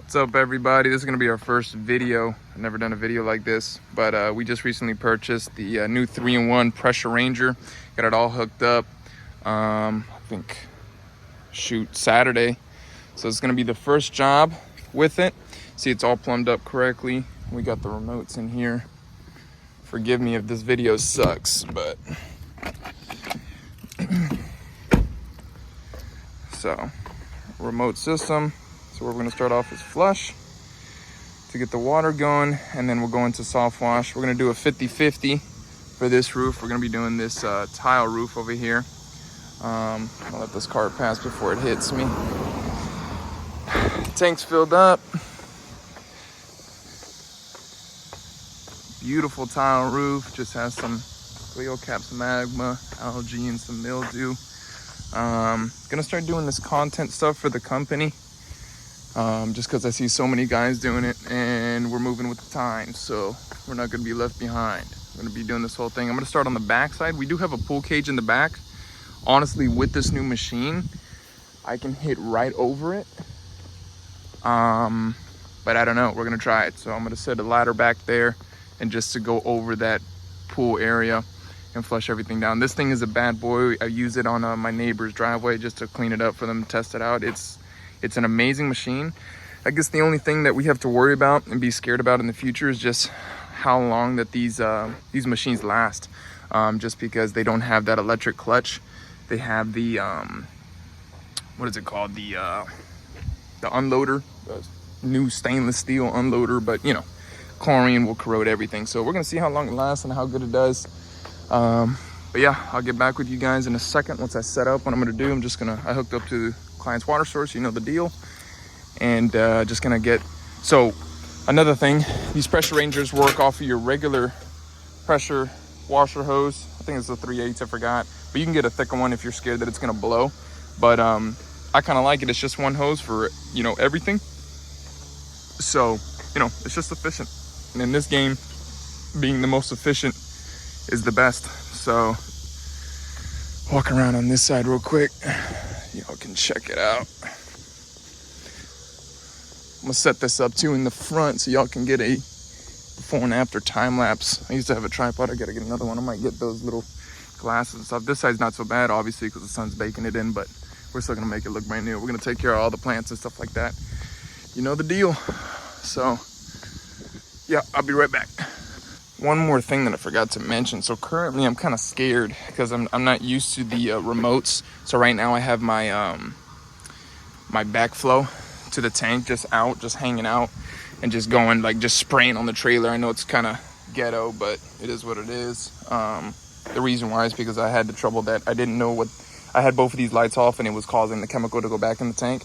What's up, everybody? This is going to be our first video. I've never done a video like this, but we just recently purchased the new 3-in-1 Pressure Ranger. Got it all hooked up, I think, Saturday. So it's going to be the first job with it. See, it's all plumbed up correctly. We got the remotes in here. Forgive me if this video sucks, but... So, remote system. So we're going to start off is flush to get the water going, and then we'll go into soft wash. We're going to do a 50-50 for this roof. We're going to be doing this tile roof over here. I'll let this car pass before it hits me. Tank's filled up. Beautiful tile roof. Just has some oil caps, magma, algae, and some mildew. Gonna start doing this content stuff for the company. Just because I see so many guys doing it, and we're moving with the times, so we're not going to be left behind. We're going to be doing this whole thing. I'm going to start on the back side. We do have a pull cage in the back. Honestly, with this new machine, I can hit right over it. But I don't know. We're going to try it. So I'm going to set a ladder back there and just to go over that pool area and flush everything down. This thing is a bad boy. I use it on my neighbor's driveway just to clean it up for them to test it out. It's an amazing machine. I guess the only thing that we have to worry about and be scared about in the future is just how long that these machines last. Just because they don't have that electric clutch. They have the, what is it called? The unloader, the new stainless steel unloader, but you know, chlorine will corrode everything. So we're gonna see how long it lasts and how good it does. But yeah, I'll get back with you guys in a second once I set up what I'm gonna do. I hooked up to the client's water source, you know the deal, and just gonna get. So another thing, these Pressure Rangers work off of your regular pressure washer hose. I think it's a 3/8, I forgot, but you can get a thicker one if you're scared that it's gonna blow. But I kind of like it. It's just one hose for, you know, everything, so you know it's just efficient, and in this game being the most efficient is the best. So walk around on this side real quick, y'all can check it out. I'm gonna set this up too in the front so y'all can get a before and after time lapse. I used to have a tripod. I gotta get another one. I might get those little glasses and stuff. This side's not so bad, obviously, because the sun's baking it in, but we're still gonna make it look brand new. We're gonna take care of all the plants and stuff like that. You know the deal. So yeah, I'll be right back. One more thing that I forgot to mention. So currently I'm kind of scared because I'm not used to the remotes. So right now I have my my backflow to the tank just hanging out and just going, like, just spraying on the trailer. I know it's kind of ghetto, but it is what it is. The reason why is because I had the trouble that I didn't know what, I had both of these lights off and it was causing the chemical to go back in the tank.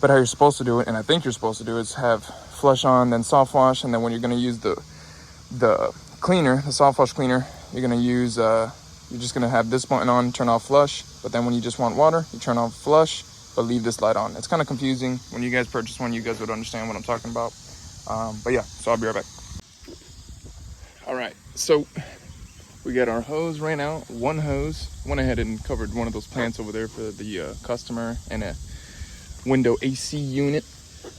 But how you're supposed to do it, and I think you're supposed to do, is have flush on, then soft wash, and then when you're going to use the cleaner, the soft wash cleaner, you're going to use, you're just going to have this button on, turn off flush, but then when you just want water, you turn off flush, but leave this light on. It's kind of confusing. When you guys purchase one, you guys would understand what I'm talking about. But yeah, so I'll be right back. All right, so we got our hose right now, one hose. Went ahead and covered one of those plants over there for the customer and a window AC unit.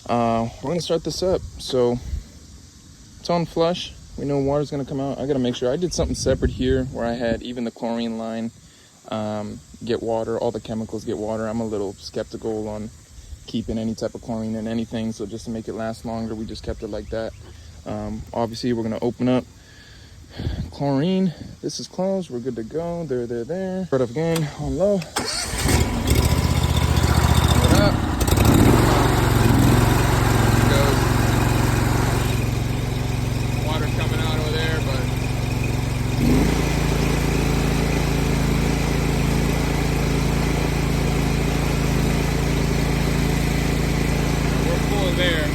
We're going to start this up. So it's on flush. We know water's gonna come out. I gotta make sure I did something separate here where I had even the chlorine line get water, all the chemicals get water. I'm a little skeptical on keeping any type of chlorine in anything, so just to make it last longer, we just kept it like that. Obviously we're gonna open up chlorine. This is closed, we're good to go. There. Start up again on low. Put it up. There.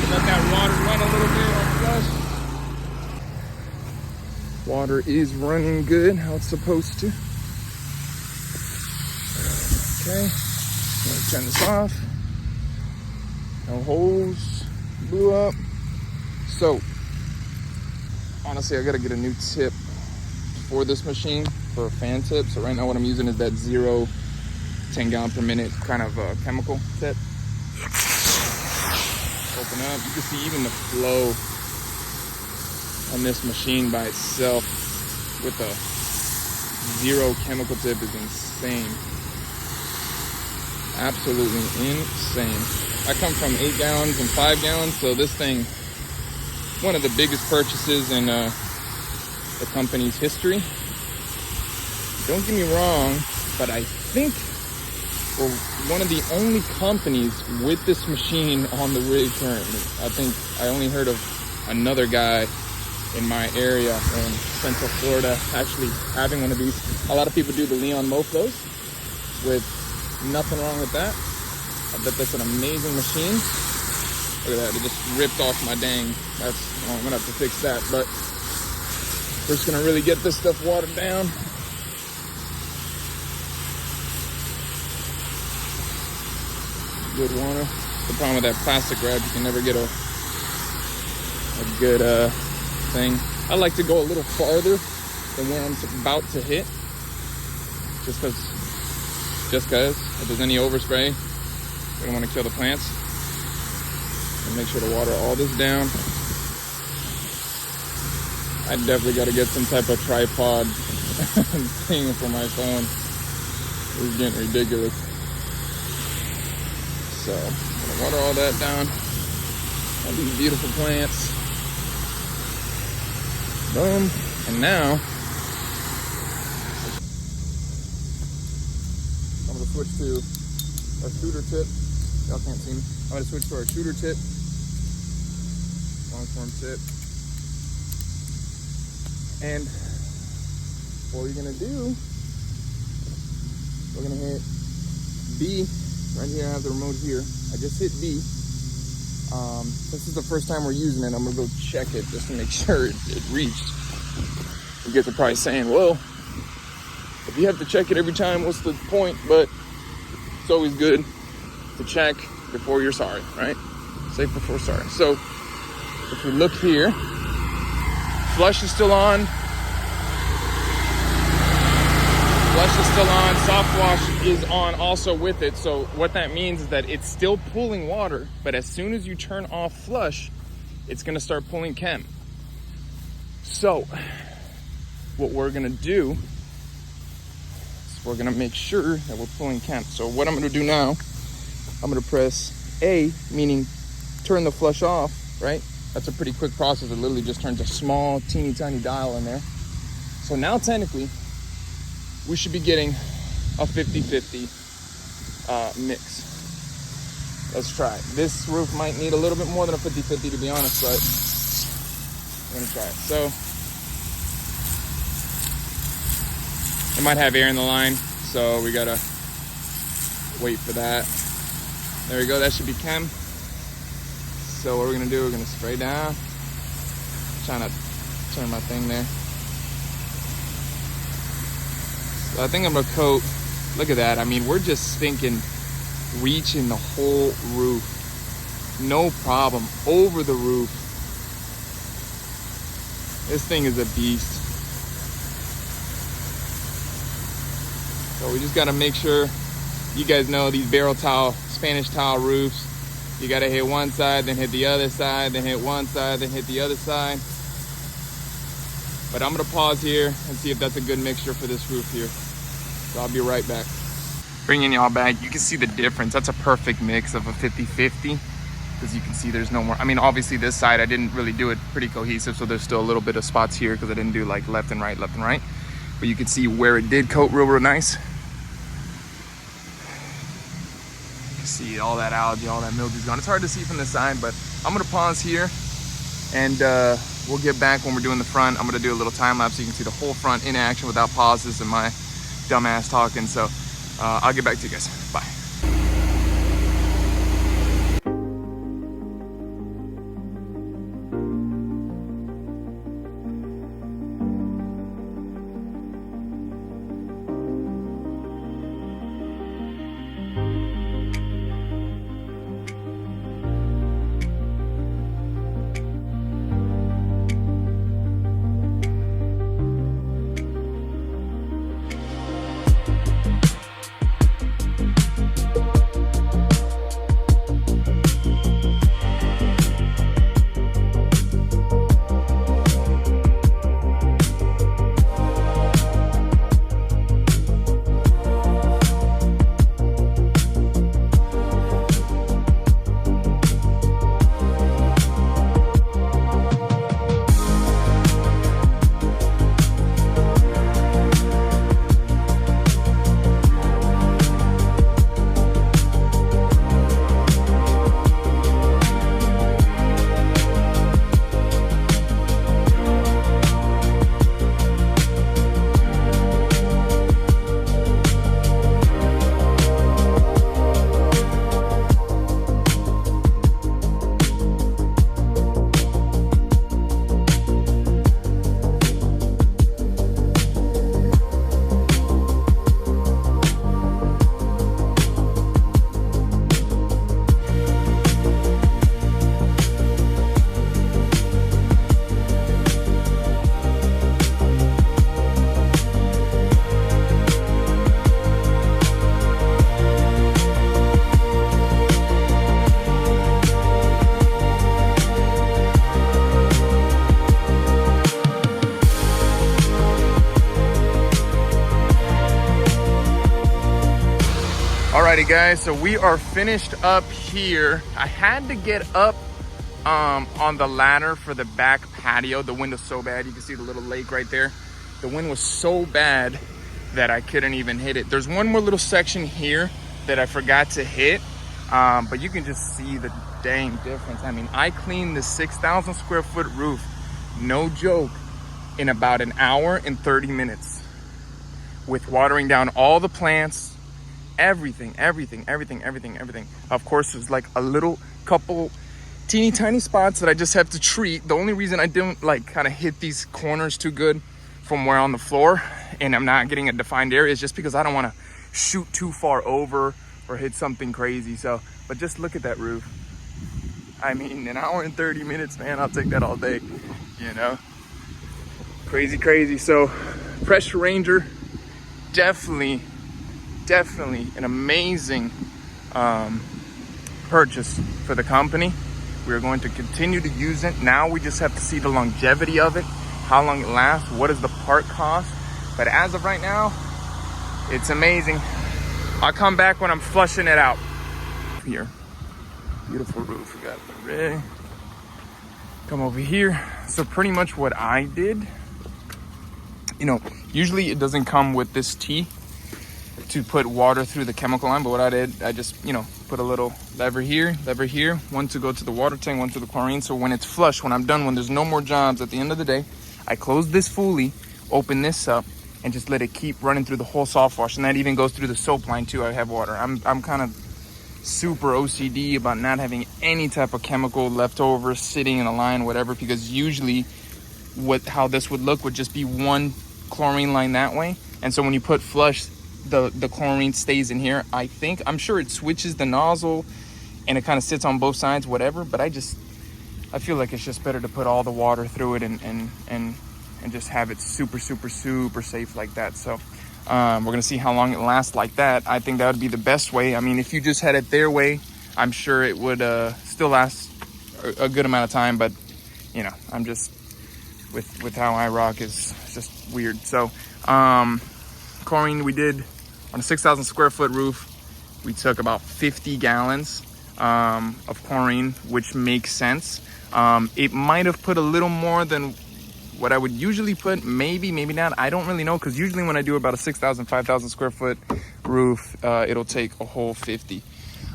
Let that water run a little bit on flush. Water is running good, how it's supposed to. Okay, I'm gonna turn this off. No holes blew up. So, honestly, I gotta get a new tip for this machine, for a fan tip. So right now what I'm using is that 10 gallon per minute kind of chemical tip. open up. You can see even the flow on this machine by itself with a 0 chemical tip is insane. Absolutely insane. I come from 8 gallons and 5 gallons, so this thing, one of the biggest purchases in the company's history. Don't get me wrong, but I think we're one of the only companies with this machine on the rig currently. I think I only heard of another guy in my area in Central Florida actually having one of these. A lot of people do the Leon Mofos with nothing wrong with that. I bet that's an amazing machine. Look at that, it just ripped off my dang. I'm gonna have to fix that, but we're just gonna really get this stuff watered down. Good water. The problem with that plastic wrap, you can never get a good thing. I like to go a little farther than where I'm about to hit, just because if there's any overspray, we don't want to kill the plants. And make sure to water all this down. I definitely got to get some type of tripod thing for my phone. It's getting ridiculous. So I'm gonna water all that down. All these beautiful plants. Boom. And now I'm gonna switch to our shooter tip. Y'all can't see me. I'm gonna switch to our shooter tip. Long form tip. And what we're gonna do, we're gonna hit B. Right here, I have the remote here. I just hit B. This is the first time we're using it. I'm gonna go check it just to make sure it reached. You guys are probably saying, well, if you have to check it every time, what's the point? But it's always good to check before you're sorry, right? Safe before sorry. So if we look here, flush is still on. Flush is still on, soft wash is on also with it. So what that means is that it's still pulling water, but as soon as you turn off flush, it's gonna start pulling chem. So what we're gonna do is we're gonna make sure that we're pulling chem. So what I'm gonna do now, I'm gonna press A, meaning turn the flush off, right? That's a pretty quick process. It literally just turns a small, teeny tiny dial in there. So now technically, we should be getting a 50-50 mix. Let's try it. This roof might need a little bit more than a 50-50 to be honest, but I'm gonna try it. So it might have air in the line, so we gotta wait for that. There we go, that should be chem. So what we're gonna do, we're gonna spray down. Trying to turn my thing there. So I think I'm gonna coat, look at that. I mean, we're just thinking reaching the whole roof. No problem, over the roof. This thing is a beast. So we just gotta make sure, you guys know these barrel tile, Spanish tile roofs, you gotta hit one side, then hit the other side, then hit one side, then hit the other side. But I'm gonna pause here and see if that's a good mixture for this roof here. So I'll be right back. Bringing y'all back, you can see the difference. That's a perfect mix of a 50-50. As you can see, there's no more, I mean, obviously this side, I didn't really do it pretty cohesive, so there's still a little bit of spots here because I didn't do like left and right. But you can see where it did coat real nice. You can see all that algae, all that mildew's gone. It's hard to see from this side, but I'm gonna pause here and we'll get back when we're doing the front. I'm gonna do a little time lapse so you can see the whole front in action without pauses and my dumbass talking. So I'll get back to you guys. Bye. Alrighty guys, so we are finished up here. I had to get up on the ladder for the back patio. The wind was so bad. You can see the little lake right there. The wind was so bad that I couldn't even hit it. There's one more little section here that I forgot to hit, but you can just see the dang difference. I mean, I cleaned the 6,000 square foot roof, no joke, in about an hour and 30 minutes with watering down all the plants, everything. Of course, there's like a little couple teeny tiny spots that I just have to treat. The only reason I didn't like kind of hit these corners too good from where on the floor and I'm not getting a defined area is just because I don't want to shoot too far over or hit something crazy. So, but just look at that roof. I mean, an hour and 30 minutes, man, I'll take that all day, you know? Crazy. So Pressure Ranger, definitely an amazing purchase for the company. We're going to continue to use it. Now we just have to see the longevity of it, how long it lasts, what is the part cost. But as of right now, it's amazing. I'll come back when I'm flushing it out. Here, beautiful roof. We got the rig. Come over here. So pretty much what I did, you know, usually it doesn't come with this T to put water through the chemical line, but what I did, I just, you know, put a little lever here, one to go to the water tank, one to the chlorine. So when it's flush, when I'm done, when there's no more jobs at the end of the day, I close this fully, open this up, and just let it keep running through the whole soft wash. And that even goes through the soap line too. I have water. I'm kind of super OCD about not having any type of chemical left over sitting in a line, whatever, because usually how this would look would just be one chlorine line that way. And so when you put flush, the chlorine stays in here. I'm sure it switches the nozzle and it kind of sits on both sides, whatever, but I feel like it's just better to put all the water through it and just have it super safe like that. So we're gonna see how long it lasts like that. I think that would be the best way. I mean, if you just had it their way, I'm sure it would still last a good amount of time, but you know, I'm just with how I rock is just weird. So chlorine, we did on a 6,000 square foot roof, we took about 50 gallons of chlorine, which makes sense. It might have put a little more than what I would usually put, maybe not. I don't really know, because usually when I do about a 6,000, 5,000 square foot roof, it'll take a whole 50.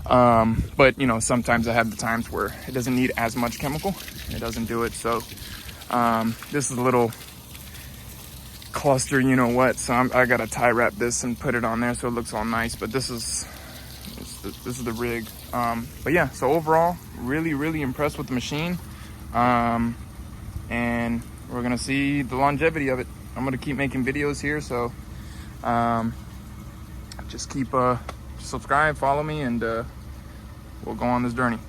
But you know, sometimes I have the times where it doesn't need as much chemical. It doesn't do it. So this is a little cluster, you know what, so I gotta tie wrap this and put it on there so it looks all nice. But this is the rig. But yeah, so overall, really impressed with the machine, and we're gonna see the longevity of it. I'm gonna keep making videos here, so just keep subscribe, follow me, and we'll go on this journey.